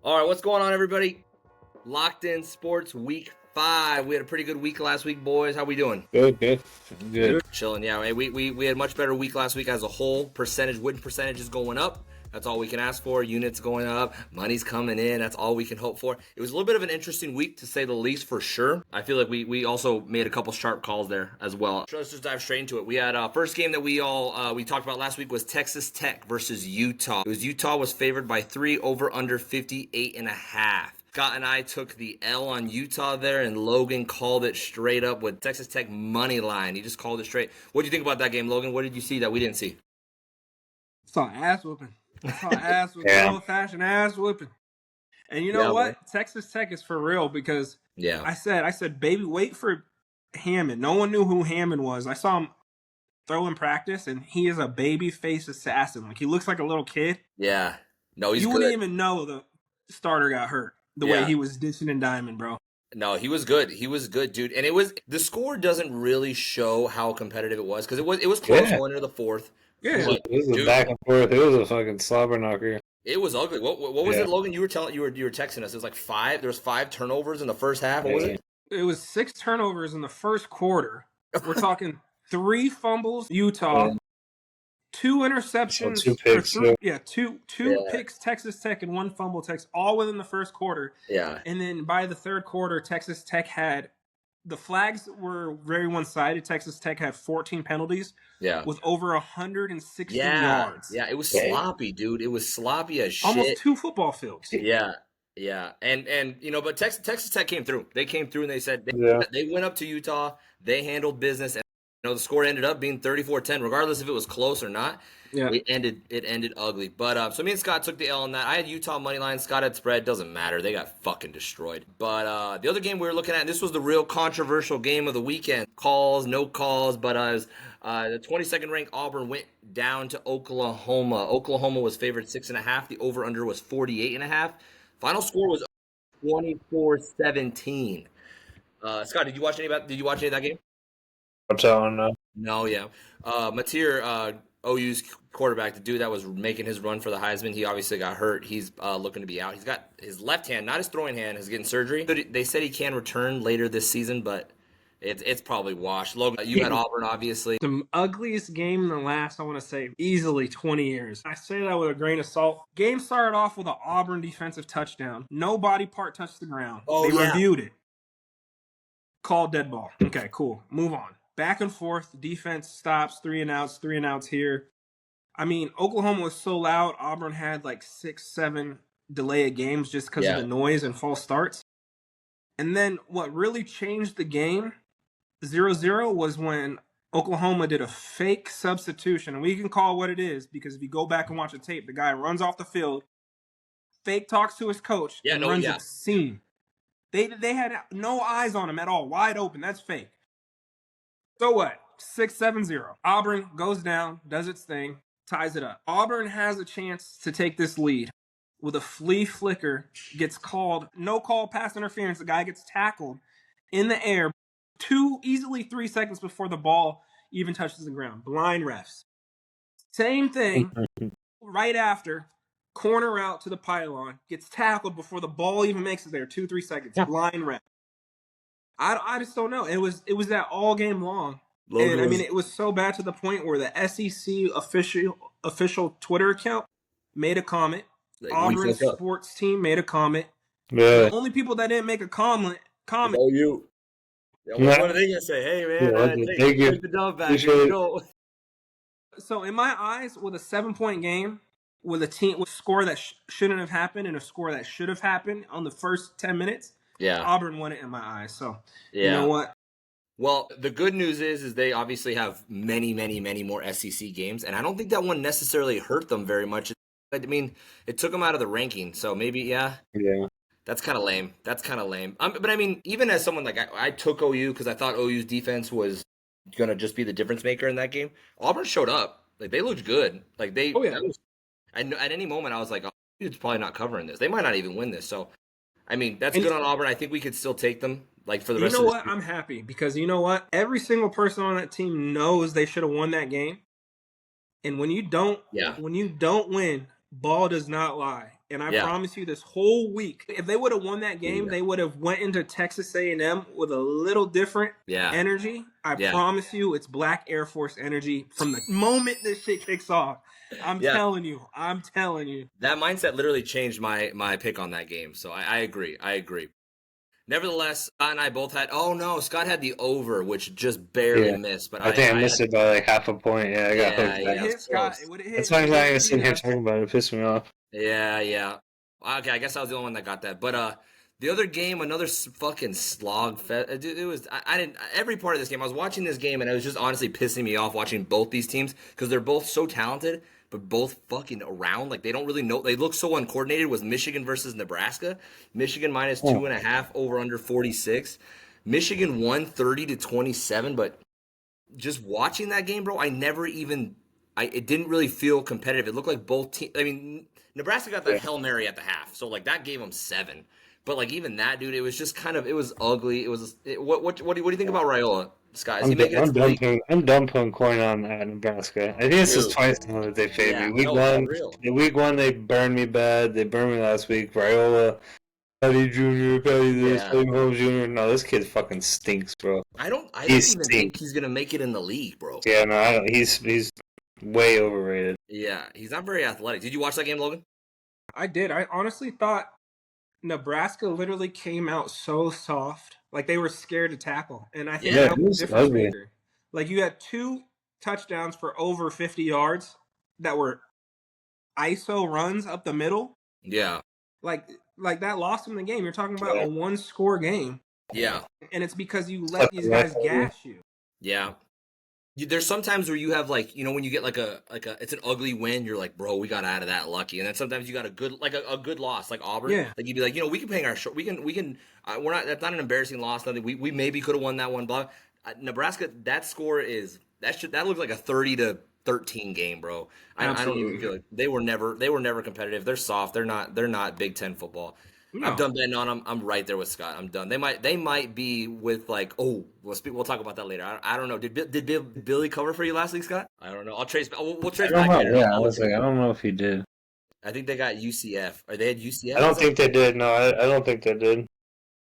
All right, what's going on, everybody? Locked In Sports Week 5. We had a pretty good week last week, boys. How we doing? Good. Chilling, yeah. We had a much better week last week as a whole. Win percentage is going up. That's all we can ask for. Units going up. Money's coming in. That's all we can hope for. It was a little bit of an interesting week, to say the least, for sure. I feel like we also made a couple sharp calls there as well. So let's just dive straight into it. We had first game that we talked about last week was Texas Tech versus Utah. Utah was favored by 3 over under 58.5. Scott and I took the L on Utah there, and Logan called it straight up with Texas Tech money line. He just called it straight. What do you think about that game, Logan? What did you see that we didn't see? Saw ass whooping. Old-fashioned ass whooping. And you know what? Man. Texas Tech is for real because I said, baby, wait for Hammond. No one knew who Hammond was. I saw him throw in practice, and he is a baby face assassin. Like, he looks like a little kid. Yeah. No, he's good. You wouldn't even know the starter got hurt the way he was dishing and diming, bro. No, he was good. He was good, dude. And the score doesn't really show how competitive it was because it was close going into the fourth. Yeah, it was a back and forth. It was a fucking slobber knocker. It was ugly. What was it, Logan? You were texting us. It was like 5. There was 5 turnovers in the first half. What was it? It was 6 turnovers in the first quarter. We're talking 3 fumbles, Utah, 2 interceptions, 2 picks. Two picks, Texas Tech, and 1 fumble, Texas, all within the first quarter. Yeah. And then by the third quarter, Texas Tech had the flags were very one-sided. Texas Tech had 14 penalties. Yeah. With over 160 yards. Yeah, it was sloppy, dude. It was sloppy as shit. Almost 2 football fields. Yeah. And but Texas Tech came through. They came through and they said they went up to Utah. They handled business, and the score ended up being 34-10, regardless if it was close or not. Yeah. It ended ugly. But so me and Scott took the L on that. I had Utah money line. Scott had spread. Doesn't matter. They got fucking destroyed. But the other game we were looking at, this was the real controversial game of the weekend. Calls, no calls, but the 22nd ranked Auburn went down to Oklahoma. Oklahoma was favored 6.5. The over/under was 48.5. Final score was 24-17. Scott, did you watch any of that game? What's on? No, yeah. Mateer, OU's quarterback, the dude that was making his run for the Heisman, he obviously got hurt. He's looking to be out. He's got his left hand, not his throwing hand, is getting surgery. They said he can return later this season, but it's probably washed. Logan, you had Auburn, obviously. The ugliest game in the last, I want to say, easily 20 years. I say that with a grain of salt. Game started off with an Auburn defensive touchdown. No body part touched the ground. They reviewed it. Called dead ball. Okay, cool. Move on. Back and forth. Defense stops. 3 and outs here. I mean, Oklahoma was so loud. Auburn had like 6-7 delay of games just because of the noise and false starts. And then what really changed the game, 0-0, was when Oklahoma did a fake substitution. And we can call what it is because if you go back and watch the tape, the guy runs off the field, fake talks to his coach, and runs a seam. They had no eyes on him at all. Wide open. That's fake. So what? 6-7-0. Auburn goes down, does its thing, ties it up. Auburn has a chance to take this lead. With a flea flicker, gets called. No call, pass interference. The guy gets tackled in the air easily 3 seconds before the ball even touches the ground. Blind refs. Same thing right after. Corner out to the pylon. Gets tackled before the ball even makes it there. 2-3 seconds. Yeah. Blind ref. I just don't know. It was that all game long. And I mean, it was so bad to the point where the SEC official Twitter account made a comment. Auburn sports team made a comment. Yeah. The only people that didn't make a comment. Oh, you. Yeah, what are they gonna say? Hey, man, take the dub back. Here we go. So in my eyes, with a 7-point game, with a score that shouldn't have happened and a score that should have happened on the first 10 minutes, Auburn won it in my eyes. So you know what? Well, the good news is they obviously have many, many, many more SEC games, and I don't think that one necessarily hurt them very much. I mean, it took them out of the ranking, so maybe, that's kind of lame. But I mean, even as someone like I took OU because I thought OU's defense was going to just be the difference maker in that game. Auburn showed up. Like, they looked good. Like, and at any moment, I was like, it's probably not covering this. They might not even win this. So, I mean, that's good on Auburn. I think we could still take them. Like, for the rest of the season. I'm happy because you know what? Every single person on that team knows they should have won that game. And when you don't win, ball does not lie. And I promise you, this whole week, if they would have won that game, they would have went into Texas A&M with a little different energy. I promise you, it's Black Air Force energy from the moment this shit kicks off. I'm telling you. That mindset literally changed my pick on that game. So I agree. Nevertheless, Scott and I both had. Oh no, Scott had the over, which just barely missed. But I think I missed it by like half a point. Yeah, I got hooked. It hit Scott. That's why I'm not even sitting here talking about it. It pissed me off. Yeah. Okay, I guess I was the only one that got that. But the other game, another fucking slog fest. It was. I didn't. Every part of this game, I was watching this game, and it was just honestly pissing me off watching both these teams because they're both so talented, but both fucking around. Like, they don't really know. They look so uncoordinated. Was Michigan versus Nebraska. Michigan minus 2.5, over under 46. Michigan won 30-27, but just watching that game, bro, it didn't really feel competitive. It looked like both teams. I mean, Nebraska got that Hail Mary at the half, so like that gave them 7. But like even that, dude, it was just kind of, it was ugly. What do you think about Raiola, Scott? I'm done putting coin on Nebraska. I think this is twice now that they favored me. Week one, they burned me bad. They burned me last week. Raiola, Patty Jr., Patty this, Patty Holmes Jr. No, this kid fucking stinks, bro. I don't even think he's gonna make it in the league, bro. Yeah, no, I don't. He's way overrated. Yeah, he's not very athletic. Did you watch that game, Logan? I did. I honestly thought Nebraska literally came out so soft, like they were scared to tackle, and I think that was the difference maker. Like, you had 2 touchdowns for over 50 yards that were ISO runs up the middle. Yeah, like that lost them the game. You're talking about a 1-score game. Yeah, and it's because you let these guys gas you. Yeah. There's sometimes where you have, like, you know, when you get like a it's an ugly win, you're like, bro, we got out of that lucky. And then sometimes you got a good loss, like Auburn. Yeah. Like, you'd be like, you know, we can hang our short. We're not. That's not an embarrassing loss. Nothing. We maybe could have won that one. Blah. Nebraska. That score is that looks like a 30-13 game, bro. I don't even feel like they were never competitive. They're soft. They're not Big Ten football. No. I'm done betting on them. I'm right there with Scott. I'm done. They might be with like, we'll talk about that later. I don't know. Did Billy cover for you last week, Scott? I don't know. We'll trace back later. Yeah, I was like, I don't know if he did. I think they got UCF. Or they had UCF? I don't think they did. No, I don't think they did.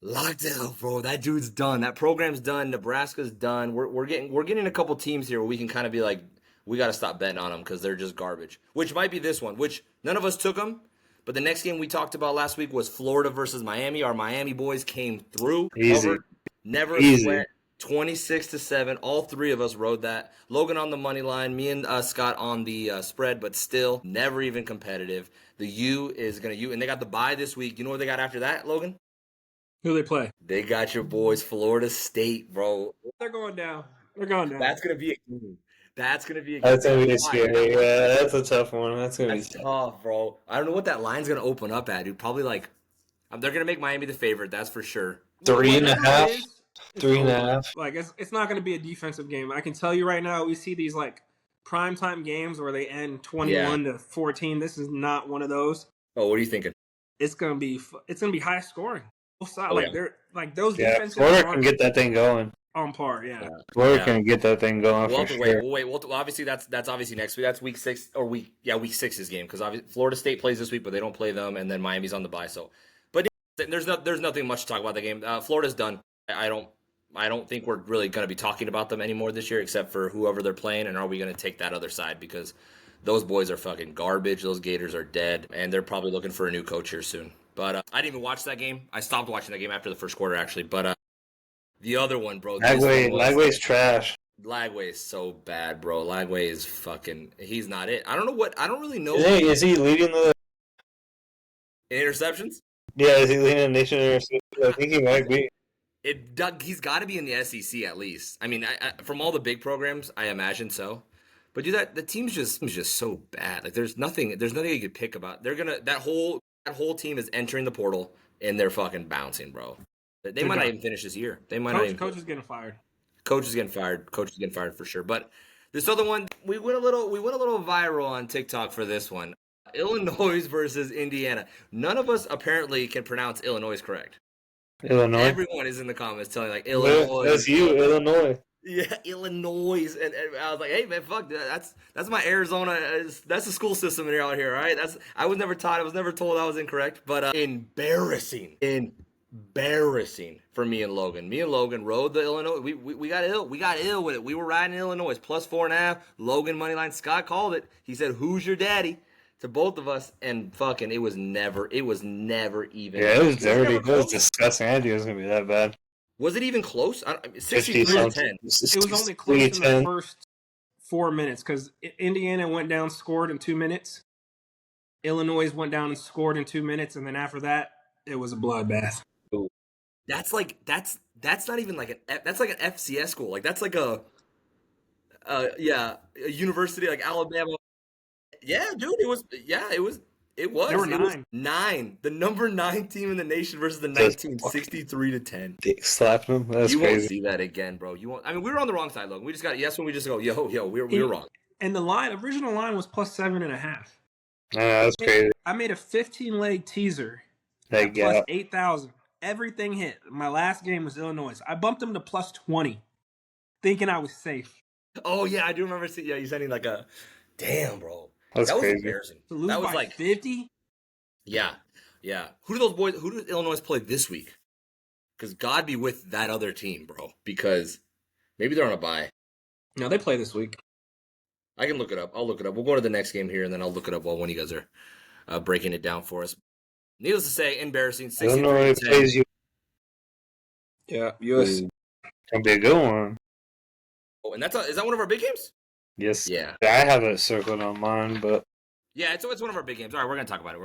Lockdown, bro. That dude's done. That program's done. Nebraska's done. We're getting a couple teams here where we can kind of be like, we got to stop betting on them because they're just garbage. Which might be this one. Which none of us took them. But the next game we talked about last week was Florida versus Miami. Our Miami boys came through. Easy. Never sweat. 26-7. All 3 of us rode that. Logan on the money line. Me and Scott on the spread, but still never even competitive. The U is going to and they got the bye this week. You know what they got after that, Logan? Who they play? They got your boys, Florida State, bro. They're going down. That's going to be a game. That's going to be scary. Yeah, that's a tough one. That's tough, bro. I don't know what that line's going to open up at, dude. Probably like, they're going to make Miami the favorite. That's for sure. 3.5. 3.5. Like, it's not going to be a defensive game. I can tell you right now, we see these like primetime games where they end 21-14. This is not one of those. Oh, what are you thinking? It's going to be high scoring. They're like those defenses. Florida can get that thing going. On par, Florida can get that thing going. We'll obviously that's obviously next week. That's week 6 or week 6's game because Florida State plays this week, but they don't play them, and then Miami's on the bye. So, but there's nothing much to talk about the game. Florida's done. I don't think we're really going to be talking about them anymore this year, except for whoever they're playing, and are we going to take that other side because those boys are fucking garbage. Those Gators are dead, and they're probably looking for a new coach here soon. But I didn't even watch that game. I stopped watching that game after the first quarter, actually. But the other one, bro. Lagway's trash. Lagway's so bad, bro. Lagway is fucking. He's not it. I don't really know. Is he leading the interceptions? Yeah, is he leading the nation in interceptions? I think he might be. He's got to be in the SEC at least. I mean, from all the big programs, I imagine so. But dude, the team's just so bad. Like, there's nothing you could pick about. They're gonna that whole team is entering the portal and they're fucking bouncing, bro. They might not even finish this year. They might not even. Coach is getting fired. Coach is getting fired for sure. But this other one, we went a little viral on TikTok for this one. Illinois versus Indiana. None of us apparently can pronounce Illinois correct. Illinois. Everyone is in the comments telling like Illinois. That's you, Illinois. Yeah, Illinois, and I was like, "Hey man, fuck that. That's my Arizona. That's the school system out here, all right? I was never taught. I was never told I was incorrect, but embarrassing for me and Logan. Me and Logan rode the Illinois. We got ill. We got ill with it. We were riding Illinois plus 4.5. Logan money line. Scott called it. He said, "Who's your daddy?" to both of us, and fucking, it was never even. Yeah, it was dirty. It was disgusting. I knew it was gonna be that bad. Was it even close? 63 to 10. It was only close in the first 4 minutes because Indiana went down, scored in 2 minutes. Illinois went down and scored in 2 minutes, and then after that, it was a bloodbath. That's not even like that's like an FCS school. Like that's like a university like Alabama. Yeah, dude, it was. There were 9. 9. The number 9 team in the nation versus the 19, 63 to 10. They slapped them. That's you crazy. Won't see that again, bro. You won't. I mean, we were on the wrong side, Logan. We just got when we just go, yo, we were wrong. And the original line was plus 7.5. That's crazy. I made a 15-leg teaser at plus 8,000. Everything hit. My last game was Illinois. I bumped them to plus 20, thinking I was safe. Oh yeah, I do remember. You sending like a, damn, bro. That was crazy. Embarrassing. To lose that was by like 50. Yeah. Who do Illinois play this week? Because God be with that other team, bro. Because maybe they're on a bye. No, they play this week. I can look it up. I'll look it up. We'll go to the next game here, and then I'll look it up while one of you guys are breaking it down for us. Needless to say, embarrassing. Illinois plays you. Yeah, US. Gonna be a good one. Oh, and is that one of our big games? Yes. Yeah. I have it circled on mine, but yeah, it's one of our big games. All right, we're gonna talk about it.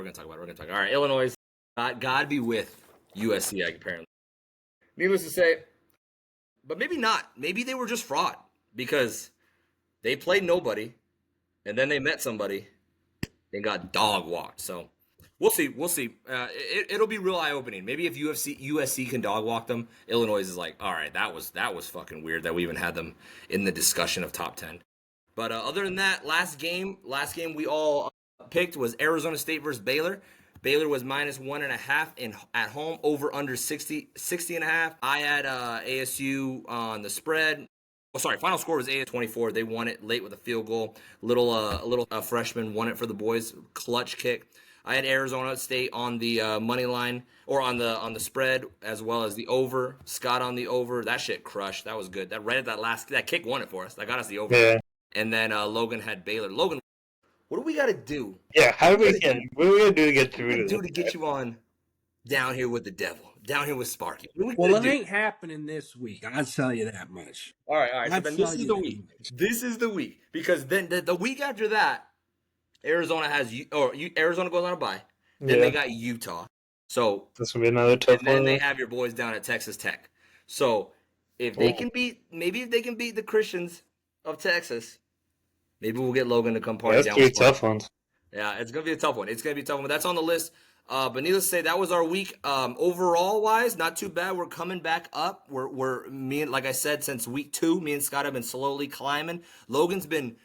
All right, Illinois. God be with USC, apparently. Needless to say, but maybe not. Maybe they were just fraud because they played nobody, and then they met somebody and got dog walked. So we'll see. It'll be real eye opening. Maybe if USC can dog walk them, Illinois is like, all right, that was fucking weird that we even had them in the discussion of top 10. But other than that, last game we all picked was Arizona State versus Baylor. Baylor was minus 1.5 at home, over under 60.5. I had ASU on the spread. Oh, sorry, final score was 8-24. They won it late with a field goal. Little freshman won it for the boys. Clutch kick. I had Arizona State on the money line or on the spread as well as the over. Scott on the over. That shit crushed. That was good. That kick won it for us. That got us the over. Yeah. And then Logan had Baylor. Logan, what do we got to do? Yeah, what are we going to do to get through to get you on down here with the devil, down here with Sparky? Well, it ain't happening this week. I'll tell you that much. All right. So then this is the week. This is the week. Because then the week after that, Arizona goes on a bye. Then they got Utah. So this will be another tough one. And then they have your boys down at Texas Tech. So if they can beat the Christians of Texas, maybe we'll get Logan to come party down. That's 3 tough ones. Yeah, it's gonna be a tough one. But that's on the list. But needless to say, that was our week. Overall wise, not too bad. We're coming back up. Like I said, since week 2, me and Scott have been slowly climbing. Logan's been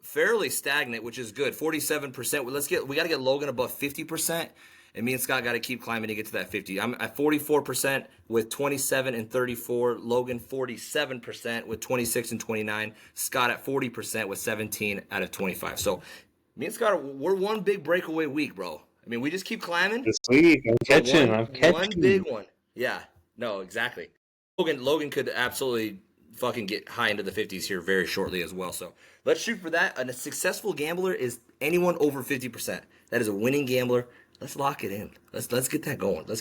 fairly stagnant, which is good. 47%. We got to get Logan above 50%. And me and Scott got to keep climbing to get to that 50. I'm at 44% with 27 and 34. Logan 47% with 26 and 29. Scott at 40% with 17 out of 25. So me and Scott, we're one big breakaway week, bro. I mean, we just keep climbing. This week, I'm catching. One big one. Yeah. No, exactly. Logan could absolutely fucking get high into the 50s here very shortly as well. So let's shoot for that. And a successful gambler is anyone over 50%. That is a winning gambler. Let's lock it in. Let's get that going. Do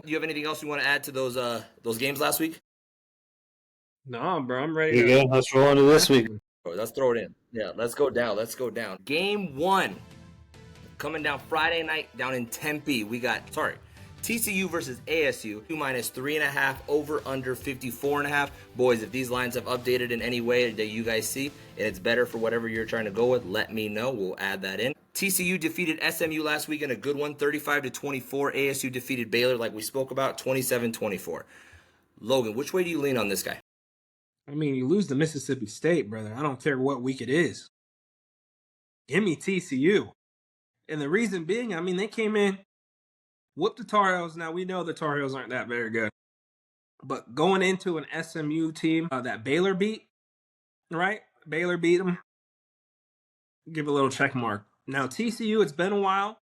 you have anything else you want to add to those games last week? No, bro. I'm ready. Yeah, let's roll into this week. Let's throw it in. Yeah, let's go down. Game 1. Coming down Friday night down in Tempe. We got, TCU versus ASU. 2 minus 3.5, over under 54.5. Boys, if these lines have updated in any way that you guys see, and it's better for whatever you're trying to go with, let me know. We'll add that in. TCU defeated SMU last week in a good one, 35-24. ASU defeated Baylor, like we spoke about, 27-24. Logan, which way do you lean on this guy? I mean, you lose to Mississippi State, brother. I don't care what week it is. Give me TCU. And the reason being, I mean, they came in, whooped the Tar Heels. Now, we know the Tar Heels aren't that very good. But going into an SMU team that Baylor beat, right? Baylor beat them. Give a little check mark. Now TCU, it's been a while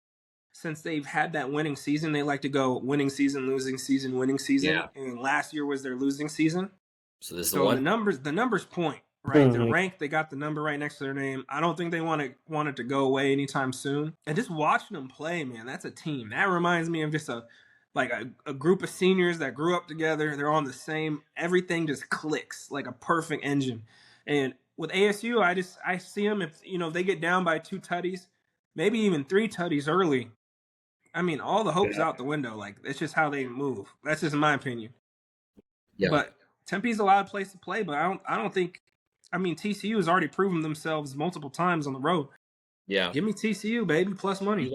since they've had that winning season. They like to go winning season, losing season, winning season. Yeah. And last year was their losing season. So this is So the numbers point, right? Mm-hmm. They're ranked. They got the number right next to their name. I don't think they want it to go away anytime soon. And just watching them play, man, that's a team. That reminds me of just a group of seniors that grew up together. They're on the same. Everything just clicks like a perfect engine. And with ASU, I see them if they get down by 2 tutties, maybe even 3 tutties early. I mean, all the hope's out the window. Like, it's just how they move. That's just my opinion. Yeah. But Tempe's a lot of place to play, but I don't think. I mean, TCU has already proven themselves multiple times on the road. Yeah. Give me TCU, baby, plus money.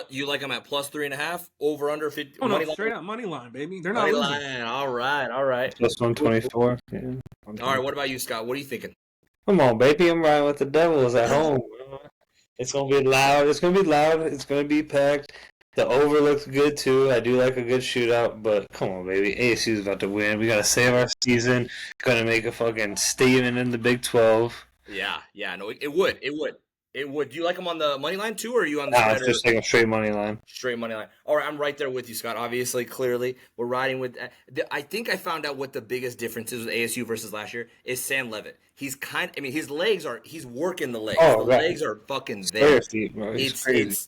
You like them at plus 3.5, over under 50. Oh no, straight up money line, baby. They're money not losing. Line. All right. Plus 124. Yeah. All right. What about you, Scott? What are you thinking? Come on, baby. I'm riding with the Devils at home. It's gonna be loud. It's gonna be packed. The over looks good too. I do like a good shootout, but come on, baby. ASU's about to win. We gotta save our season. Gonna make a fucking statement in the Big 12. Yeah. No, it would. Do you like them on the money line too, or are you on the spread? It's just like a straight money line. Straight money line. All right, I'm right there with you, Scott. Obviously, clearly, we're riding with. I think I found out what the biggest difference is with ASU versus last year is Sam Levitt. He's his legs are. He's working the legs. The legs are fucking there.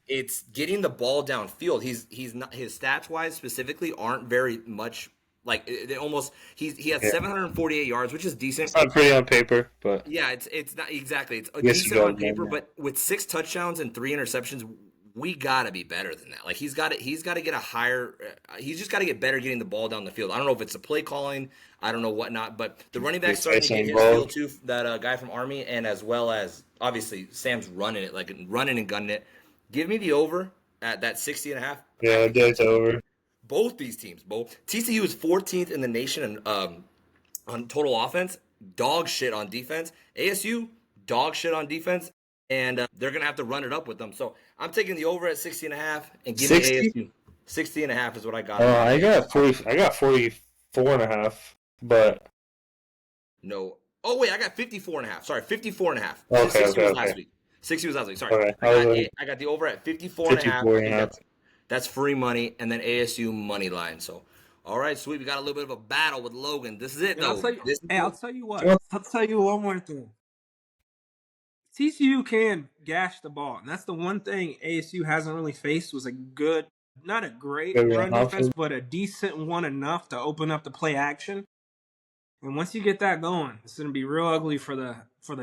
It's getting the ball downfield. He's not, his stats wise specifically aren't very much. Like they almost, he has 748 yards, which is decent. It's not pretty on paper, but yeah, it's not exactly. It's decent on paper, but with 6 touchdowns and 3 interceptions, we gotta be better than that. Like he's got to get a higher. He's just got to get better getting the ball down the field. I don't know if it's a play calling, I don't know whatnot, but the running back starting to get his field too. That guy from Army, and as well as obviously Sam's running and gunning it. Give me the over at that 60.5. Yeah, it's over. Both these teams, TCU is 14th in the nation on total offense, dog shit on defense. ASU, dog shit on defense, and they're going to have to run it up with them. So I'm taking the over at 60.5 and give me ASU. 60.5 is what I got. I got 44.5, but no. Oh wait, I got 54.5. Sorry, 54.5. Okay, 60 was last week. 60 was last week. Sorry, okay. I got the over at 54.5. That's free money, and then ASU money line. So, all right, sweet. We got a little bit of a battle with Logan. This is it, though. I'll tell you what. I'll tell you one more thing. TCU can gash the ball, and that's the one thing ASU hasn't really faced was not a great run defense, but a decent one enough to open up the play action. And once you get that going, it's going to be real ugly for the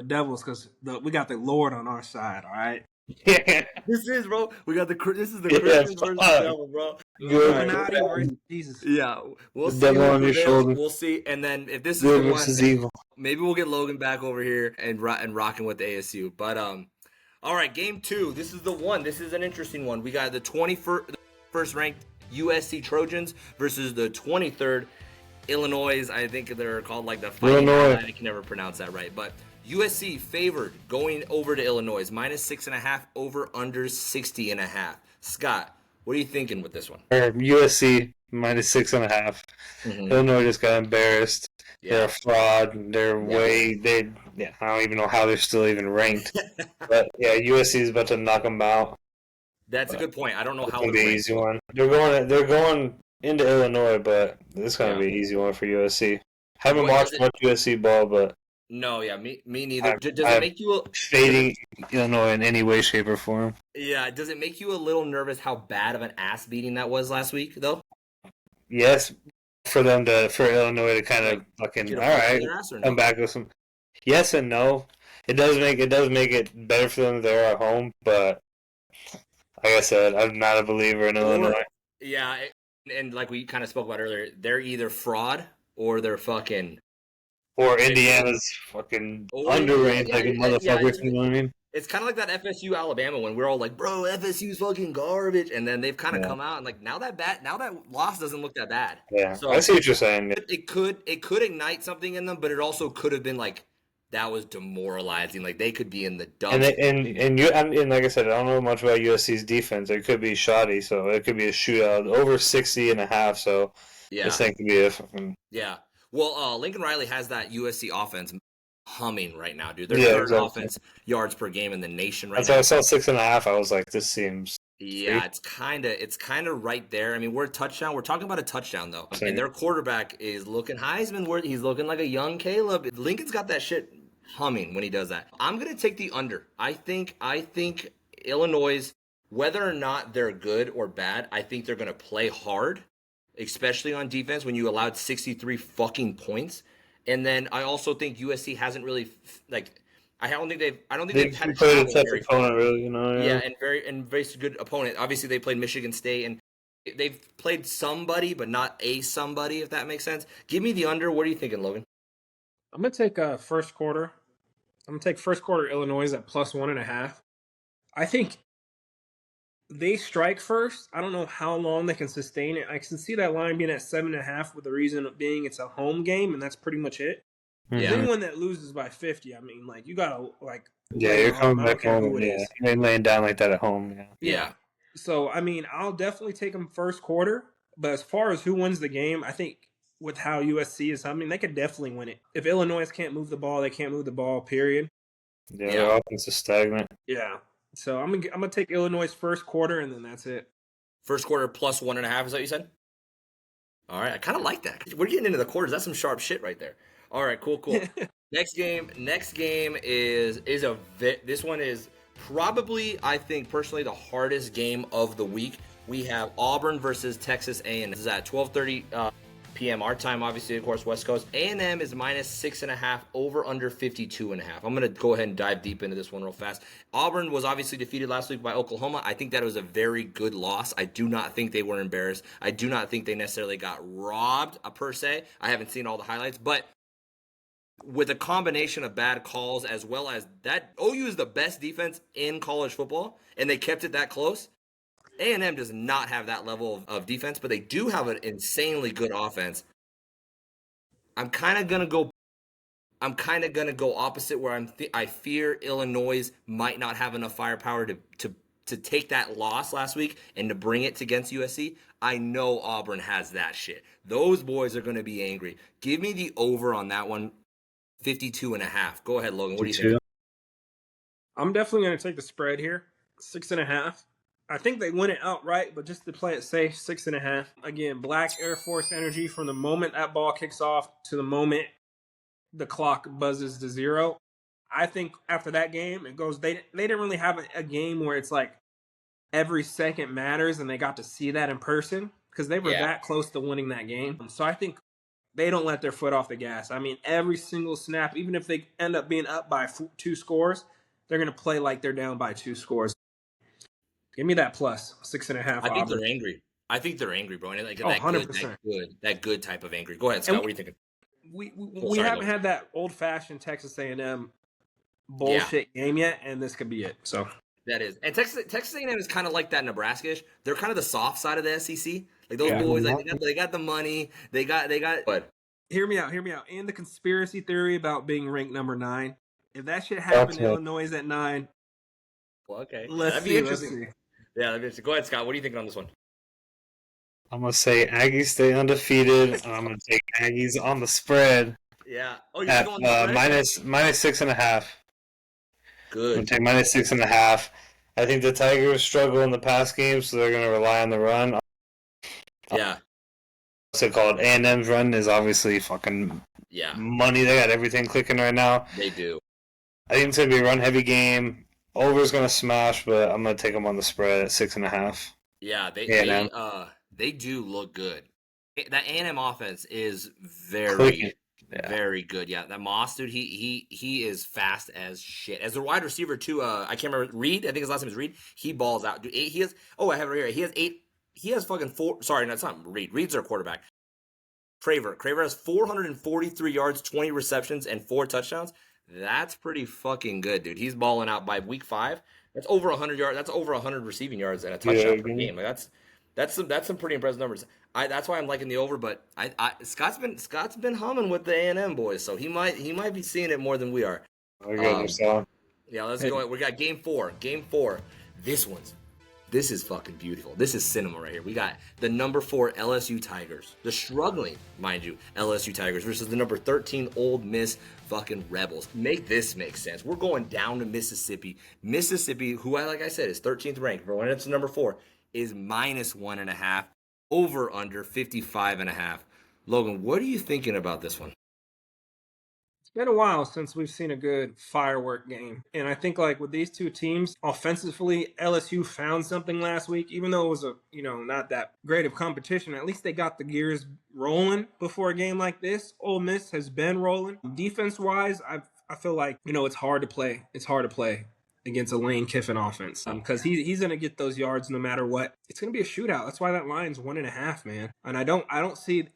Devils because we got the Lord on our side, all right? Yeah. This is, bro. This is the Christians versus the devil, bro. Illuminati versus Jesus. Yeah, we'll see. Devil on your shoulder. We'll see. And then if this is the one, evil. Maybe we'll get Logan back over here and rocking with the ASU. But all right, game 2. This is the one. This is an interesting one. We got the 21st ranked USC Trojans versus the 23rd Illinois. I think they're called like the Fighting Illinois. I can never pronounce that right, but. USC favored going over to Illinois, minus 6.5, over under 60.5. Scott, what are you thinking with this one? USC minus 6.5. Mm-hmm. Illinois just got embarrassed. Yeah. They're a fraud. I don't even know how they're still even ranked. But yeah, USC is about to knock them out. That's a good point. I don't know how it's gonna be an easy one. They're going into Illinois, but this is gonna be an easy one for USC. Haven't watched much USC ball, but. No, yeah, me neither. Does it make you fading Illinois in any way, shape, or form? Yeah, does it make you a little nervous how bad of an ass beating that was last week, though? Yes, for Illinois to kind of fucking come back with some. Yes and no. It does make it better for them that they're at home, but like I said, I'm not a believer in Illinois. Yeah, and like we kind of spoke about earlier, they're either fraud or they're fucking. Or Indiana's fucking underranked like a motherfucker, you know what I mean? It's kind of like that FSU Alabama when we're all like, bro, FSU's fucking garbage, and then they've kind of come out and like now that loss doesn't look that bad. Yeah, so I see what you're saying. It could ignite something in them, but it also could have been like that was demoralizing. Like they could be in the dumps. And like I said, I don't know much about USC's defense. It could be shoddy, so it could be a shootout over 60.5. So this thing could be a fucking Well, Lincoln Riley has that USC offense humming right now, dude. They're third offense yards per game in the nation right now. I saw 6.5. I was like, this seems. Yeah, it's kind of right there. I mean, we're talking about a touchdown though, and their quarterback is looking Heisman. He's looking like a young Caleb. Lincoln's got that shit humming when he does that. I'm gonna take the under. I think Illinois, whether or not they're good or bad, I think they're gonna play hard, especially on defense when you allowed 63 fucking points. And then I also think USC hasn't really I don't think they've had a played a tough opponent, really, Yeah, and very good opponent. Obviously, they played Michigan State, and they've played somebody, but not a somebody, if that makes sense. Give me the under. What are you thinking, Logan? I'm gonna take first quarter. I'm gonna take first quarter Illinois at +1.5. I think they strike first. I don't know how long they can sustain it. I can see that line being at 7.5, with the reason being it's a home game, and that's pretty much it. Yeah. Anyone that loses by 50, I mean, you gotta you're coming back home. Yeah, you ain't laying down like that at home. Yeah. So I mean, I'll definitely take them first quarter. But as far as who wins the game, I think with how USC is humming, they could definitely win it. If Illinois can't move the ball, they can't move the ball. Period. Yeah, their offense is stagnant. Yeah. So I'm gonna take Illinois first quarter, and then that's it. First quarter +1.5 is what you said? All right, I kind of like that. We're getting into the quarters. That's some sharp shit right there. All right, cool. Next game is this one is probably, I think personally, the hardest game of the week. We have Auburn versus Texas A&M. This is at 12:30 p.m. our time, obviously, of course, West Coast. A&M is -6.5, over under 52.5. I'm gonna go ahead and dive deep into this one real fast. Auburn was obviously defeated last week by Oklahoma. I think that was a very good loss. I do not think they were embarrassed. I do not think they necessarily got robbed per se. I haven't seen all the highlights, but with a combination of bad calls as well as that, OU is the best defense in college football, and they kept it that close. A&M does not have that level of defense, but they do have an insanely good offense. I'm kind of gonna go opposite, where I fear Illinois might not have enough firepower to take that loss last week and to bring it against USC. I know Auburn has that shit. Those boys are going to be angry. Give me the over on that one. 52.5. Go ahead, Logan. What do you think? I'm definitely going to take the spread here. 6.5. I think they win it outright, but just to play it safe, 6.5. Again, Black Air Force energy from the moment that ball kicks off to the moment the clock buzzes to 0. I think after that game, it goes. They didn't really have a game where it's like every second matters, and they got to see that in person because they were that close to winning that game. So I think they don't let their foot off the gas. I mean, every single snap, even if they end up being up by 2 scores, they're going to play like they're down by 2 scores. Give me that plus 6.5. I think they're angry. I think they're angry, bro. And like 100%. That good type of angry. Go ahead, Scott. What are you thinking? We haven't had that old-fashioned Texas A&M bullshit game yet, and this could be it. So that is. And Texas A&M is kind of like that Nebraska-ish. They're kind of the soft side of the SEC. Like those boys, like they got the money. They got. But hear me out. And the conspiracy theory about being ranked number 9. If that shit happened, Illinois at 9. Well, okay. That'd be interesting. Yeah, that'd be interesting. Go ahead, Scott. What are you thinking on this one? I'm gonna say Aggies stay undefeated. I'm gonna take Aggies on the spread. Yeah. Oh, you're at, on the spread? minus 6.5. Good. I'm gonna take -6.5. I think the Tigers struggle in the pass game, so they're gonna rely on the run. Yeah. What's it called? A&M's run is obviously fucking money. They got everything clicking right now. They do. I think it's gonna be a run-heavy game. Over's gonna smash, but I'm gonna take them on the spread at 6.5. Yeah, they do look good. That A&M offense is very good. Yeah, that Moss dude, he is fast as shit. As a wide receiver too, I can't remember Reed. I think his last name is Reed. He balls out. Dude, he has. Oh, I have it right here. He has 8. He has fucking 4. Sorry, no, it's not Reed. Reed's their quarterback. Craver has 443 yards, 20 receptions, and 4 touchdowns. That's pretty fucking good, dude. He's balling out by week 5. That's over 100 yards. That's over 100 receiving yards and a touchdown per game. Like that's some pretty impressive numbers. That's why I'm liking the over. But Scott's been humming with the A&M boys, so he might be seeing it more than we are. Yeah, let's go. We got game 4. Game 4. This This is fucking beautiful. This is cinema right here. We got the number 4 LSU Tigers, the struggling, mind you, LSU Tigers versus the number 13 Ole Miss fucking Rebels. Make this make sense. We're going down to Mississippi. Mississippi, who like I said, is 13th ranked, but when it's number 4, is -1.5, over under 55.5. Logan, what are you thinking about this one? It's been a while since we've seen a good firework game. And I think like with these two teams, offensively, LSU found something last week, even though it was not that great of competition. At least they got the gears rolling before a game like this. Ole Miss has been rolling. Defense-wise, I feel like, it's hard to play. It's hard to play against a Lane Kiffin offense because he's going to get those yards no matter what. It's going to be a shootout. That's why that line's 1.5, man. And I don't see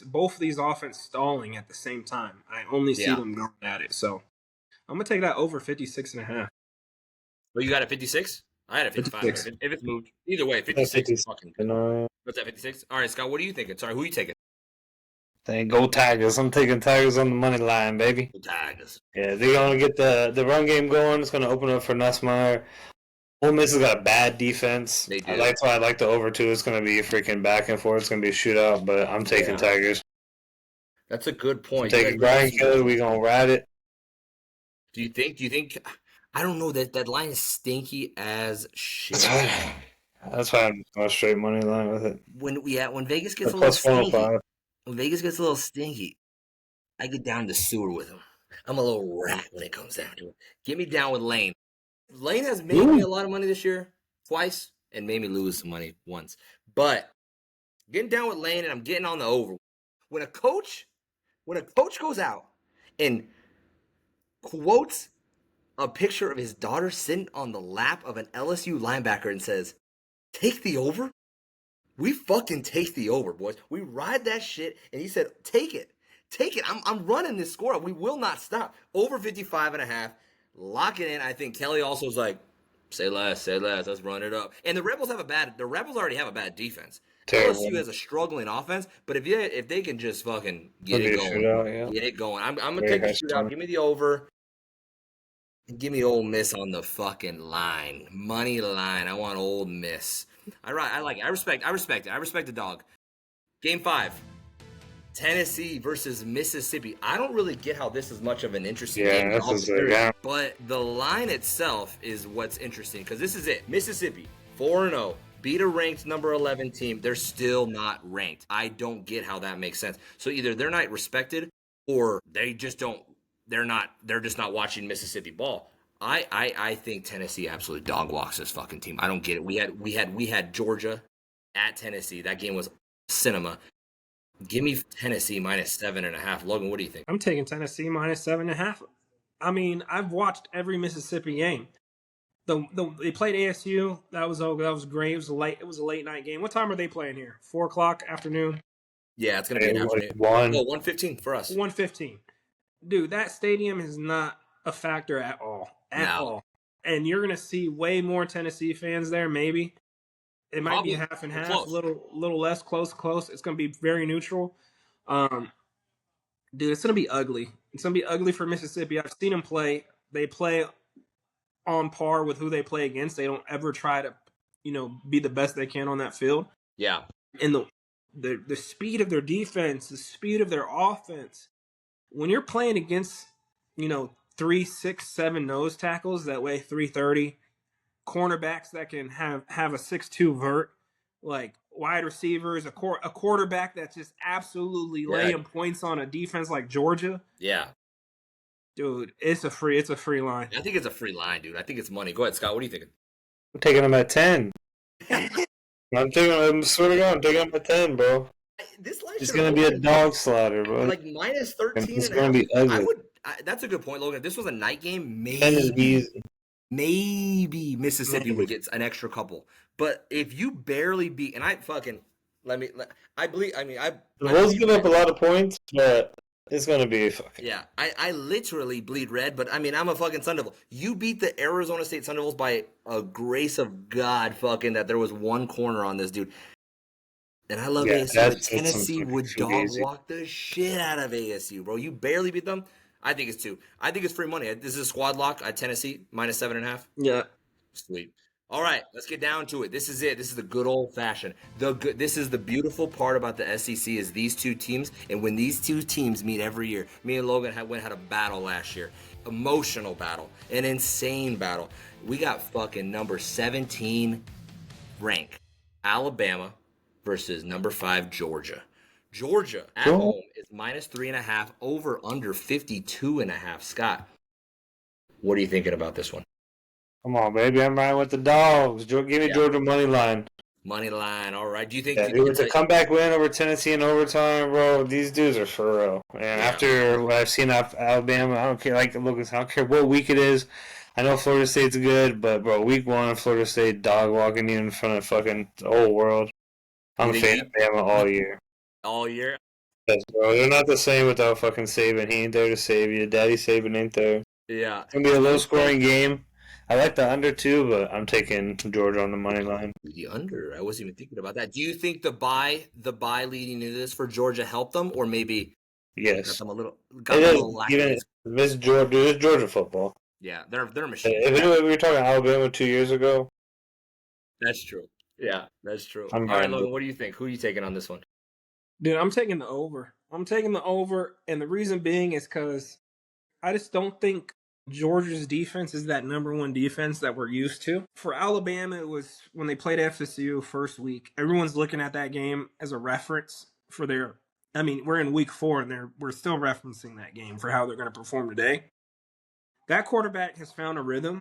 both of these offense stalling at the same time. I only see them going at it. So I'm going to take that over 56.5. Well, you got a 56? I had a 55. 56. If it's moved. Either way, 56. Fucking. What's that, 56? All right, Scott, what are you thinking? Sorry, who are you taking? Go Tigers. I'm taking Tigers on the money line, baby. Go Tigers. Yeah, they're going to get the run game going. It's going to open up for Nussmeier. Ole Miss has got a bad defense. They do. That's why I like the over, too. It's going to be freaking back and forth. It's going to be a shootout, but I'm taking Tigers. That's a good point. I'm taking Brian Kelly. We're going to ride it. Do you think I don't know, that line is stinky as shit. That's why I'm going straight money line with it. When Vegas gets a little stinky. When Vegas gets a little stinky, I get down to sewer with him. I'm a little rat when it comes down to it. Get me down with Lane. Lane has made me a lot of money this year, twice, and made me lose some money once. But getting down with Lane, and I'm getting on the over. When a coach goes out and quotes a picture of his daughter sitting on the lap of an LSU linebacker and says, "Take the over," we fucking take the over, boys. We ride that shit, and he said, take it. I'm running this score up. We will not stop. Over 55.5. Lock it in. I think Kelly also is like, say less. Let's run it up. And the Rebels already have a bad defense. Terrible. LSU has a struggling offense, but if they can just fucking get it going. I'm gonna take the shootout. Give me the over. And give me Ole Miss on the fucking line. Money line. I want Ole Miss. I like it. I respect it. I respect the dog. Game 5. Tennessee versus Mississippi. I don't really get how this is much of an interesting game. But the line itself is what's interesting because this is it. Mississippi, 4-0. Beat a ranked number 11 team. They're still not ranked. I don't get how that makes sense. So either they're not respected or they just don't. They're just not watching Mississippi ball. I think Tennessee absolutely dog walks this fucking team. I don't get it. We had Georgia at Tennessee. That game was cinema. Give me Tennessee -7.5. Logan, what do you think? I'm taking Tennessee -7.5. I mean, I've watched every Mississippi game. They played ASU. That was great. It was a late night game. What time are they playing here? 4:00 afternoon. Yeah, it's gonna be an afternoon. 1:15 for us. 1:15. Dude, that stadium is not a factor at all. All. And you're going to see way more Tennessee fans there, maybe. It might be half and half, a little less close. It's going to be very neutral. Dude, it's going to be ugly. It's going to be ugly for Mississippi. I've seen them play. They play on par with who they play against. They don't ever try to, be the best they can on that field. Yeah. And the speed of their defense, the speed of their offense. When you're playing against, 3, 6, 7 nose tackles that weigh 330, cornerbacks that can have a 6'2" vert, like wide receivers, a quarterback that's just absolutely laying points on a defense like Georgia. Yeah. Dude, it's a free line. I think it's a free line, dude. I think it's money. Go ahead, Scott. What are you thinking? I'm taking them at 10. I swear to God, I'm taking them at 10, bro. This line it's going to be a dog slaughter, bro. Like -13. It's going to be ugly. That's a good point, Logan. If this was a night game, maybe Mississippi would get an extra couple. But if you barely beat, and I believe. The Wolves give up a lot of points, but it's going to be fucking. Yeah, I literally bleed red, but I'm a fucking Sun Devil. You beat the Arizona State Sun Devils by a grace of God, fucking that there was one corner on this dude. And I love ASU, but Tennessee would dog walk the shit out of ASU, bro. You barely beat them. I think it's 2. I think it's free money. This is a squad lock at Tennessee, -7.5. Yeah. Sweet. All right, let's get down to it. This is it. This is the good old fashioned. This is the beautiful part about the SEC is these two teams, and when these two teams meet every year. Me and Logan had a battle last year, emotional battle, an insane battle. We got fucking number 17 rank Alabama versus number 5 Georgia. Georgia at home is -3.5 over under 52.5. Scott, what are you thinking about this one? Come on, baby. I'm riding with the dogs. Give me Georgia money line. Money line. All right. Do you think it's a comeback win over Tennessee in overtime, bro? These dudes are for real. And after what I've seen of Alabama, I don't care. Like Lucas, I don't care what week it is. I know Florida State's good, but bro, week 1, Florida State dog walking you in front of fucking the whole world. I'm a fan of Bama all year. All year. Yes, bro. They're not the same without fucking Saban. He ain't there to save you. Daddy Saban ain't there. Yeah. It's gonna be a low scoring game. I like the under too, but I'm taking Georgia on the money line. The under. I wasn't even thinking about that. Do you think the bye leading into this for Georgia helped them, or maybe yes, got them a little even Miss Georgia, dude, it's Georgia football. Yeah, they're a machine. If we were talking Alabama 2 years ago, that's true. Yeah, that's true. All right, Logan, what do you think? Who are you taking on this one? Dude, I'm taking the over. I'm taking the over, and the reason being is because I just don't think Georgia's defense is that number 1 defense that we're used to. For Alabama, it was when they played FSU first week. Everyone's looking at that game as a reference for their. I mean, we're in week 4 and we're still referencing that game for how they're going to perform today. That quarterback has found a rhythm,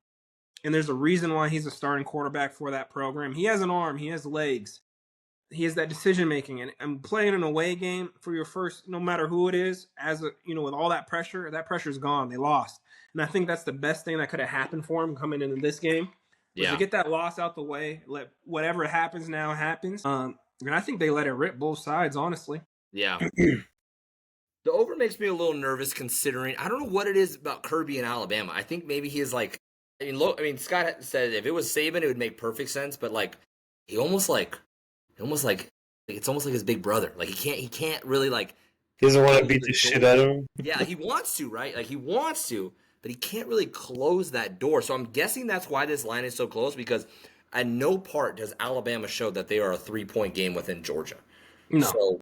and there's a reason why he's a starting quarterback for that program. He has an arm, he has legs, he has that decision making, and playing an away game for your first, no matter who it is, with all that pressure's gone. They lost. And I think that's the best thing that could have happened for him coming into this game. Was to get that loss out the way, let whatever happens now happens. And I think they let it rip both sides, honestly. Yeah. The over makes me a little nervous considering I don't know what it is about Kirby in Alabama. I think maybe he is like Scott said if it was Saban it would make perfect sense, but like it's almost like his big brother. Like he can't really like he doesn't want to beat the shit out of him. Yeah, he wants to, right? Like he wants to, but he can't really close that door. So I'm guessing that's why this line is so close, because at no part does Alabama show that they are a 3-point game within Georgia. No. So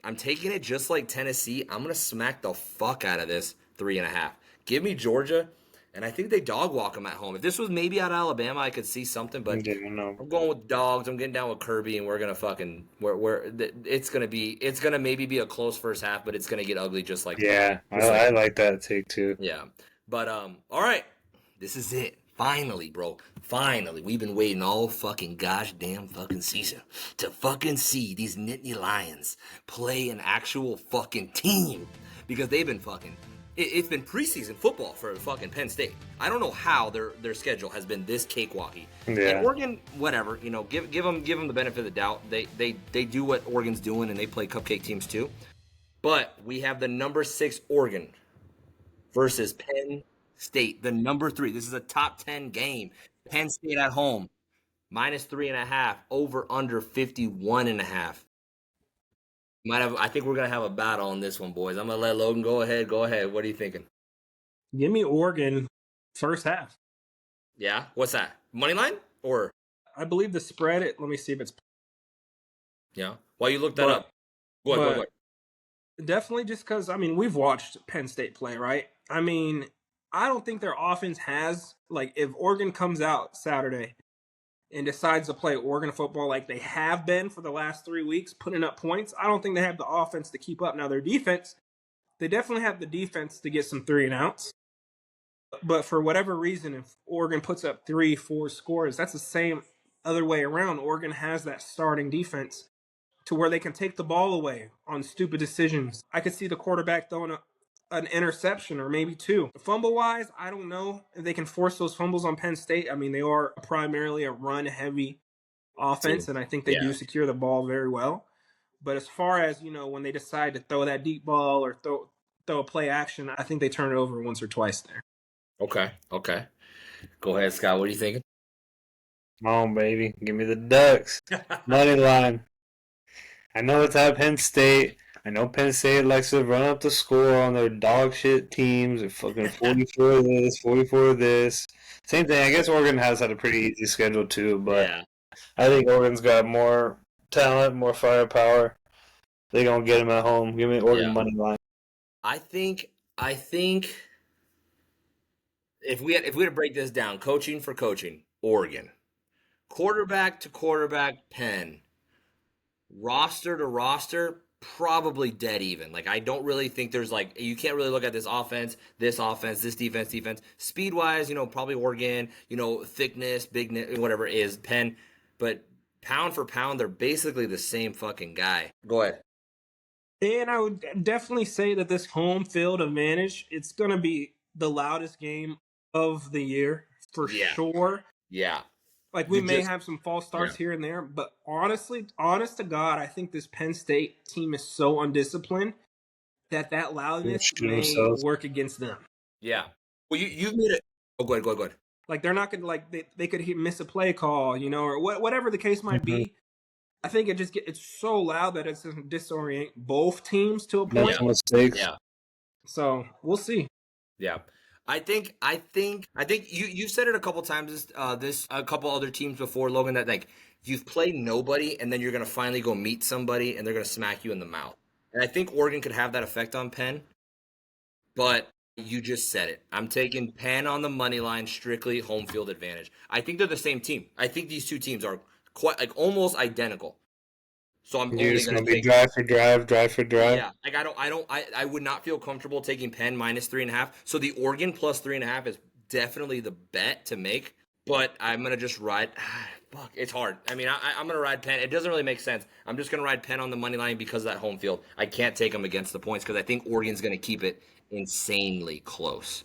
I'm taking it just like Tennessee. I'm going to smack the fuck out of this 3.5. Give me Georgia, and I think they dog walk them at home. If this was maybe out of Alabama, I could see something, but I'm going with dogs. I'm getting down with Kirby, and we're going to fucking it's going to maybe be a close first half, but it's going to get ugly just like I like that take too. Yeah. But all right. This is it. Finally, bro. Finally. We've been waiting all fucking gosh damn fucking season to fucking see these Nittany Lions play an actual fucking team, because they've been fucking it's been preseason football for fucking Penn State. I don't know how their schedule has been this cakewalky. Yeah. And Oregon, whatever, give them the benefit of the doubt. They do what Oregon's doing, and they play cupcake teams too. But we have the number 6 Oregon versus Penn State, the number 3. This is a top 10 game. Penn State at home, -3.5, over under 51.5. I think we're gonna have a battle on this one, boys. I'm gonna let Logan go ahead. Go ahead. What are you thinking? Give me Oregon first half. Yeah. What's that? Money line or? I believe the spread. Let me see if it's. Yeah. While you look that up, go ahead. Definitely, just because we've watched Penn State play, right? I don't think their offense has, if Oregon comes out Saturday and decides to play Oregon football like they have been for the last 3 weeks, putting up points, I don't think they have the offense to keep up. Now, their defense, they definitely have the defense to get some 3-and-outs. But for whatever reason, if Oregon puts up 3-4 scores, that's the same other way around. Oregon has that starting defense to where they can take the ball away on stupid decisions. I could see the quarterback throwing an interception or maybe 2. Fumble-wise, I don't know if they can force those fumbles on Penn State. They are primarily a run-heavy offense, and I think they do secure the ball very well. But as far as, when they decide to throw that deep ball or throw a play action, I think they turn it over once or twice there. Okay. Go ahead, Scott. What are you thinking? Come on, baby. Give me the Ducks. Money line. I know it's at Penn State. I know Penn State likes to run up the score on their dog shit teams. They're fucking 44 this, 44 this. Same thing. I guess Oregon has had a pretty easy schedule too, but yeah. I think Oregon's got more talent, more firepower. They're gonna get them at home. Give me Oregon money line. I think if we had to break this down, coaching for coaching, Oregon. Quarterback to quarterback, Penn. Roster to roster, probably dead even. Like, I don't really think there's like, you can't really look at this offense, this defense. Speed-wise, probably Oregon, thickness, bigness, whatever it is, Penn. But pound for pound, they're basically the same fucking guy. Go ahead. And I would definitely say that this home field advantage, it's going to be the loudest game of the year for sure. Yeah. Like, we may have some false starts here and there, but honest to God, I think this Penn State team is so undisciplined that loudness may work against them. Yeah. Well, you've made it. Oh, go ahead. Like, they're not going to, like, they could miss a play call, or whatever the case might be. I think it's so loud that it's going to disorient both teams to a point. Mistakes. Yeah. So, we'll see. Yeah. I think you said it a couple times this a couple other teams before, Logan, that like you've played nobody and then you're going to finally go meet somebody and they're going to smack you in the mouth. And I think Oregon could have that effect on Penn. But you just said it. I'm taking Penn on the money line, strictly home field advantage. I think they're the same team. I think these two teams are quite like almost identical. So I'm only going to take drive for drive. Yeah, like I would not feel comfortable taking Penn minus 3.5. So the Oregon plus 3.5 is definitely the bet to make. But I'm gonna just ride. Fuck, it's hard. I mean, I'm gonna ride Penn. It doesn't really make sense. I'm just gonna ride Penn on the money line because of that home field. I can't take them against the points because I think Oregon's gonna keep it insanely close.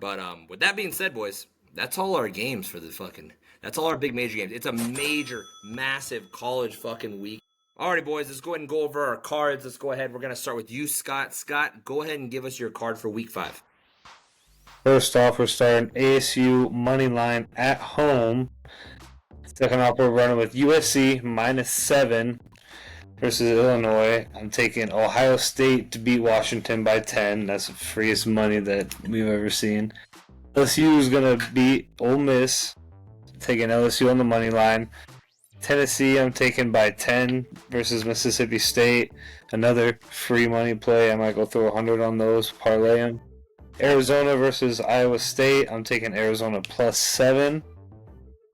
But with that being said, boys, that's all our games for the fucking. That's all our big major games. It's a major, massive college fucking week. Alrighty, boys, let's go ahead and go over our cards. Let's go ahead. We're going to start with you, Scott. Scott, go ahead and give us your card for week 5. First off, we're starting ASU money line at home. Second off, we're running with USC minus 7 versus Illinois. I'm taking Ohio State to beat Washington by 10. That's the freest money that we've ever seen. LSU is going to beat Ole Miss. Taking LSU on the money line. Tennessee, I'm taking by 10 versus Mississippi State. Another free money play. I might go throw 100 on those, parlay them. Arizona versus Iowa State, I'm taking Arizona plus 7.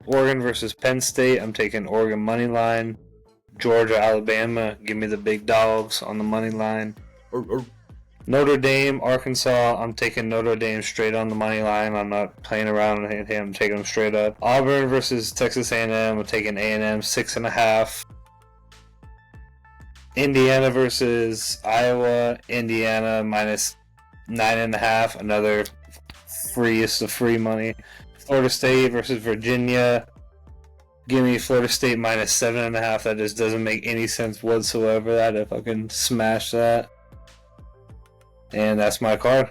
Oregon versus Penn State, I'm taking Oregon money line. Georgia, Alabama, give me the big dogs on the money line. Notre Dame, Arkansas, I'm taking Notre Dame straight on the money line. I'm not playing around with anything. I'm taking them straight up. Auburn versus Texas A&M, I'm taking A&M 6.5. Indiana versus Iowa, Indiana minus 9.5. Another freest of free money. Florida State versus Virginia. Give me Florida State minus 7.5. That just doesn't make any sense whatsoever. I'd fucking smash that. And that's my card.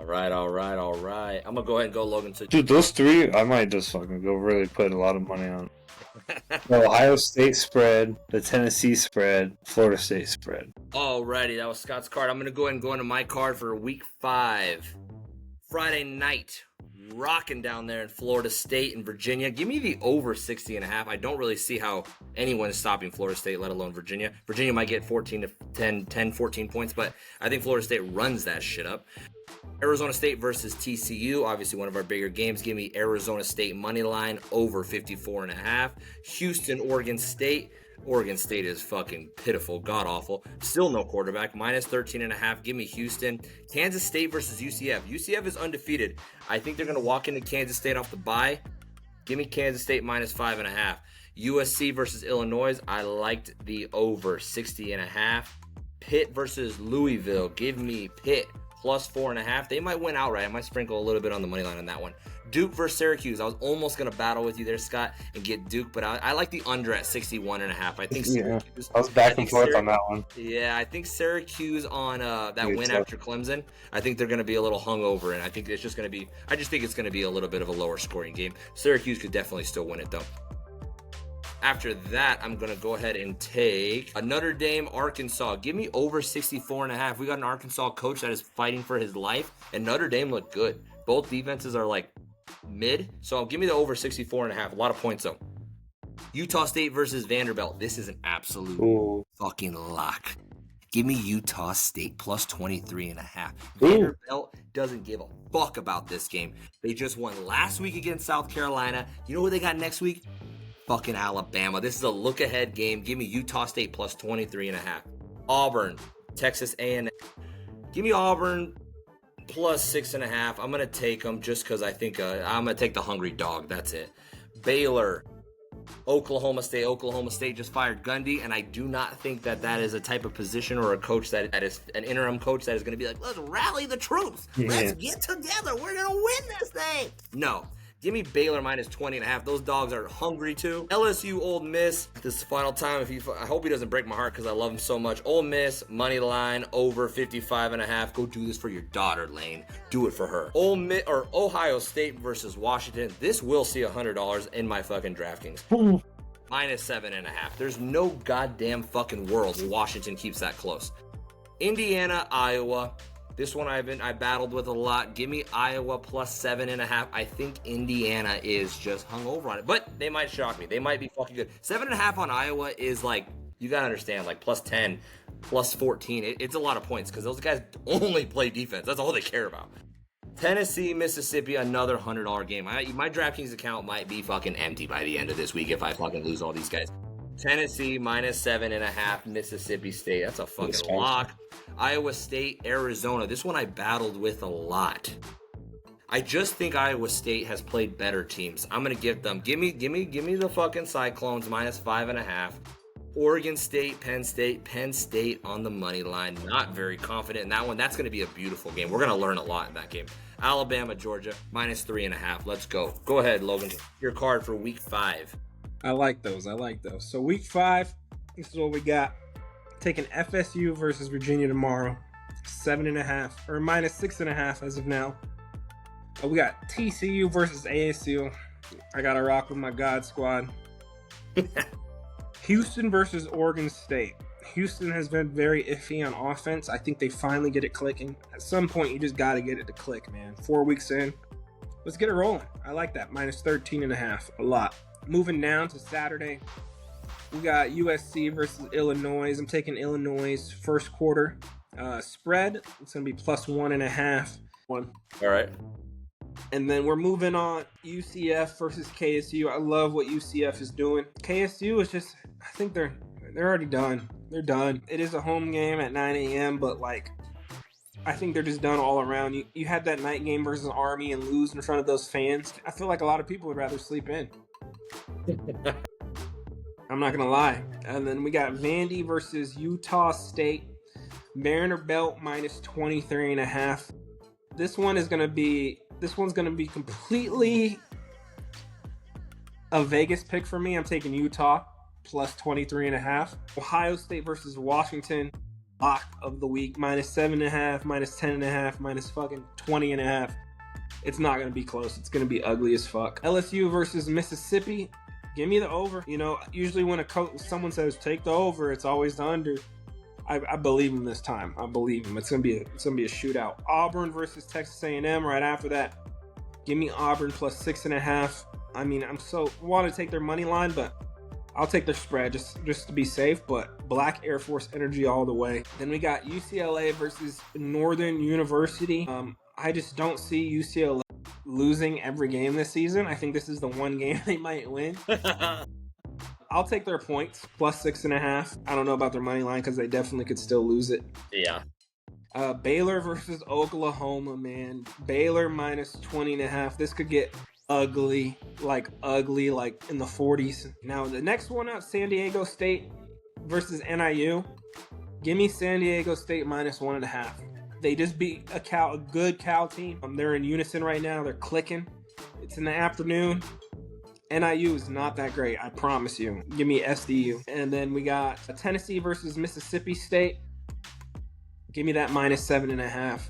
All right. I'm going to go ahead and go, Logan. Dude, those three, I might just fucking go really put a lot of money on. The Ohio State spread, the Tennessee spread, Florida State spread. Alrighty, that was Scott's card. I'm going to go ahead and go into my card for week 5. Friday night, rocking down there in Florida State and Virginia. Give me the over 60.5. I don't really see how anyone's stopping Florida State, let alone Virginia. Virginia might get 14 to 14 points, but I think Florida State runs that shit up. Arizona State versus TCU, obviously one of our bigger games. Give me Arizona State money line over 54.5. Houston, Oregon State. Oregon State is fucking pitiful, god-awful. Still no quarterback, minus 13.5. Give me Houston. Kansas State versus UCF. UCF is undefeated. I think they're going to walk into Kansas State off the bye. Give me Kansas State minus 5.5. USC versus Illinois. I liked the over 60.5. Pitt versus Louisville. Give me Pitt plus 4.5. They might win outright. I might sprinkle a little bit on the money line on that one. Duke versus Syracuse. I was almost going to battle with you there, Scott, and get Duke, but I like the under at 61.5. I think Syracuse. I was back and forth on that one. Yeah, I think Syracuse on that win after Clemson. I think they're going to be a little hungover, and I think it's just going to be. I just think it's going to be a little bit of a lower scoring game. Syracuse could definitely still win it though. After that, I'm going to go ahead and take a Notre Dame, Arkansas. Give me over 64.5. We got an Arkansas coach that is fighting for his life, and Notre Dame looked good. Both defenses are like mid, so give me the over 64.5. A lot of points though. Utah State versus Vanderbilt. This is an absolute fucking lock. Give me Utah State plus 23.5. Vanderbilt doesn't give a fuck about this game. They just won last week against South Carolina. You know who they got next week? Fucking Alabama. This is a look-ahead game. Give me Utah State plus 23.5. Auburn, Texas A&M. Give me Auburn plus 6.5. I'm going to take them just because I think I'm going to take the hungry dog. That's it. Baylor, Oklahoma State. Oklahoma State just fired Gundy, and I do not think that is a type of position or a coach that is an interim coach that is going to be like, let's rally the troops. Let's get together. We're going to win this thing. No. Give me Baylor minus 20.5. Those dogs are hungry too. LSU, Ole Miss. This is the final time. I hope he doesn't break my heart because I love him so much. Ole Miss, money line, over 55.5. Go do this for your daughter, Lane. Do it for her. Ohio State versus Washington. This will see $100 in my fucking DraftKings. Minus 7.5. There's no goddamn fucking world Washington keeps that close. Indiana, Iowa. This one I battled with a lot. Give me Iowa plus 7.5. I think Indiana is just hung over on it. But they might shock me. They might be fucking good. 7.5 on Iowa is like, you got to understand, like plus 10, plus 14. It's a lot of points because those guys only play defense. That's all they care about. Tennessee, Mississippi, another $100 game. My DraftKings account might be fucking empty by the end of this week if I fucking lose all these guys. Tennessee minus 7.5. Mississippi State. That's a fucking lock. Iowa State, Arizona. This one I battled with a lot. I just think Iowa State has played better teams. I'm gonna give them. Give me the fucking Cyclones minus 5.5. Oregon State, Penn State on the money line. Not very confident in that one. That's gonna be a beautiful game. We're gonna learn a lot in that game. Alabama, Georgia, minus 3.5. Let's go. Go ahead, Logan. Your card for week 5. I like those. So week 5, this is what we got. Taking FSU versus Virginia tomorrow. 7.5 or minus 6.5 as of now. We got TCU versus ASU. I gotta rock with my God squad. Houston versus Oregon State. Houston has been very iffy on offense. I think they finally get it clicking. At some point, you just gotta get it to click, man. 4 weeks in. Let's get it rolling. I like that. Minus 13.5. A lot. Moving down to Saturday. We got USC versus Illinois. I'm taking Illinois first quarter spread. It's going to be plus 1.5. All right. And then we're moving on. UCF versus KSU. I love what UCF is doing. KSU is just, I think they're already done. They're done. It is a home game at 9 a.m., but like, I think they're just done all around. You had that night game versus Army and lose in front of those fans. I feel like a lot of people would rather sleep in. I'm not going to lie. And then we got Vandy versus Utah State. Vanderbilt minus 23.5. This one's going to be completely a Vegas pick for me. I'm taking Utah plus 23.5. Ohio State versus Washington. Lock of the week. Minus 7.5, minus 10.5, minus fucking 20.5. It's not going to be close. It's going to be ugly as fuck. LSU versus Mississippi. Give me the over. You know, usually when someone says take the over, it's always the under. I believe him this time. I believe him. It's gonna be a shootout. Auburn versus Texas A&M. Right after that, give me Auburn plus 6.5. I mean, want to take their money line, but I'll take their spread just to be safe. But Black Air Force energy all the way. Then we got UCLA versus Northern University. I just don't see UCLA losing every game this season. I think this is the one game they might win. I'll take their points, plus 6.5. I don't know about their money line because they definitely could still lose it. Yeah. Baylor versus Oklahoma, man. Baylor minus 20.5. This could get ugly like in the 40s. Now, the next one out, San Diego State versus NIU. Give me San Diego State minus 1.5. They just beat a good Cal team. They're in unison right now. They're clicking. It's in the afternoon. NIU is not that great, I promise you. Give me SDU. And then we got Tennessee versus Mississippi State. Give me that minus 7.5.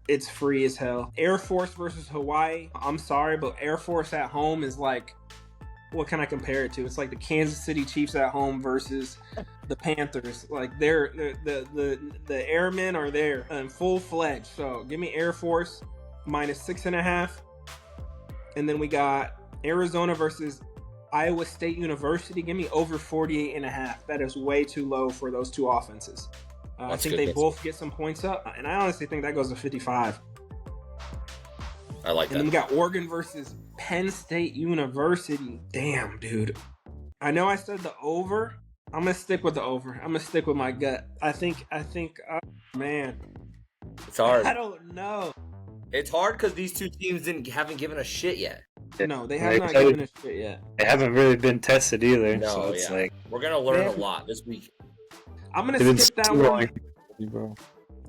It's free as hell. Air Force versus Hawaii. I'm sorry, but Air Force at home is like what can I compare it to? It's like the Kansas City Chiefs at home versus the Panthers. Like the Airmen are there and full fledged. So give me Air Force -6.5, and then we got Arizona versus Iowa State University. Give me over 48.5. That is way too low for those two offenses. I think they both get some points up, and I honestly think that goes to 55. I like that. And then we got Oregon versus Penn State University. Damn, dude. I know I said the over. I'm gonna stick with the over. I'm gonna stick with my gut. I think. Man, it's hard. I don't know. It's hard because these two teams haven't given a shit yet. No, they have not given a shit yet. They haven't really been tested either. No, so it's like we're gonna learn a lot this week. I'm gonna skip that one.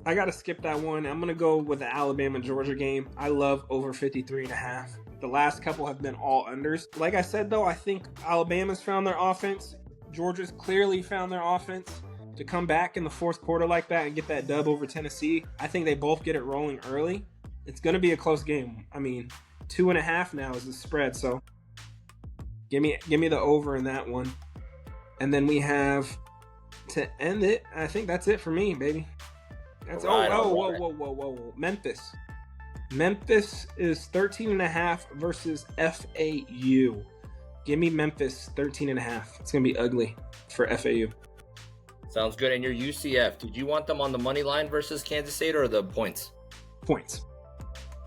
I gotta skip that one. I'm gonna go with the Alabama-Georgia game. I love over 53.5. The last couple have been all unders. Like I said, though, I think Alabama's found their offense. Georgia's clearly found their offense. To come back in the fourth quarter like that and get that dub over Tennessee, I think they both get it rolling early. It's gonna be a close game. I mean, 2.5 now is the spread, so give me the over in that one. And then we have to end it. I think that's it for me, baby. That's whoa. Memphis is 13.5 versus FAU. Give me Memphis 13.5. It's gonna be ugly for FAU. Sounds good. And your UCF, did you want them on the money line versus Kansas State or the points? Points.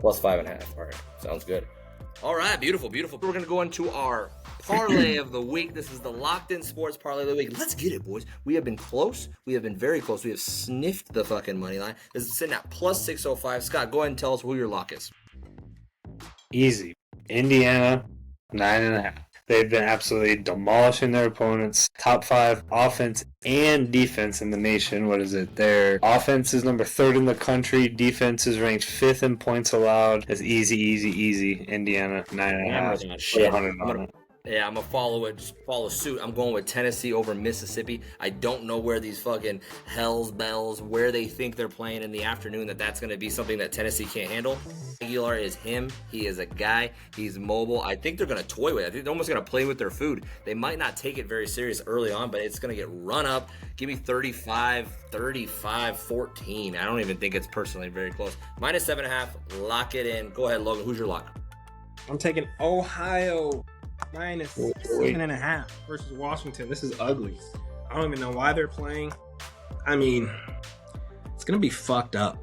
+5.5. All right. Sounds good. All right. Beautiful. We're going to go into our parlay of the week. This is the Locked In Sports Parlay of the Week. Let's get it, boys. We have been close. We have been very close. We have sniffed the fucking money line. This is sitting at +605. Scott, go ahead and tell us who your lock is. Easy. Indiana, 9.5. They've been absolutely demolishing their opponents. Top 5 offense and defense in the nation. What is it? Their offense is number 3rd in the country. Defense is ranked 5th in points allowed. It's easy. Indiana, 9.5. Yeah, I'm going to follow suit. I'm going with Tennessee over Mississippi. I don't know where these fucking hells bells, where they think they're playing in the afternoon, that's going to be something that Tennessee can't handle. Aguilar is him. He is a guy. He's mobile. I think they're going to toy with it. I think they're almost going to play with their food. They might not take it very serious early on, but it's going to get run up. Give me 35-14. I don't even think it's personally very close. -7.5. Lock it in. Go ahead, Logan. Who's your lock? I'm taking Ohio. -7.5 versus Washington. This is ugly. I don't even know why they're playing. I mean, it's gonna be fucked up.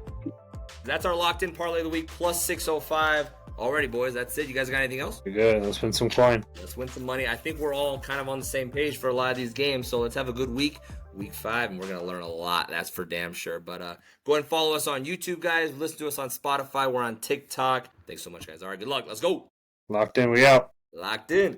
That's our Locked In Parlay of the Week, +605. Alrighty, boys, that's it. You guys got anything else? We're good. Let's win some coin. Let's win some money. I think we're all kind of on the same page for a lot of these games, so let's have a good week 5, and we're going to learn a lot. That's for damn sure. But go ahead and follow us on YouTube, guys. Listen to us on Spotify. We're on TikTok. Thanks so much, guys. All right, good luck. Let's go. Locked In. We out. Locked In.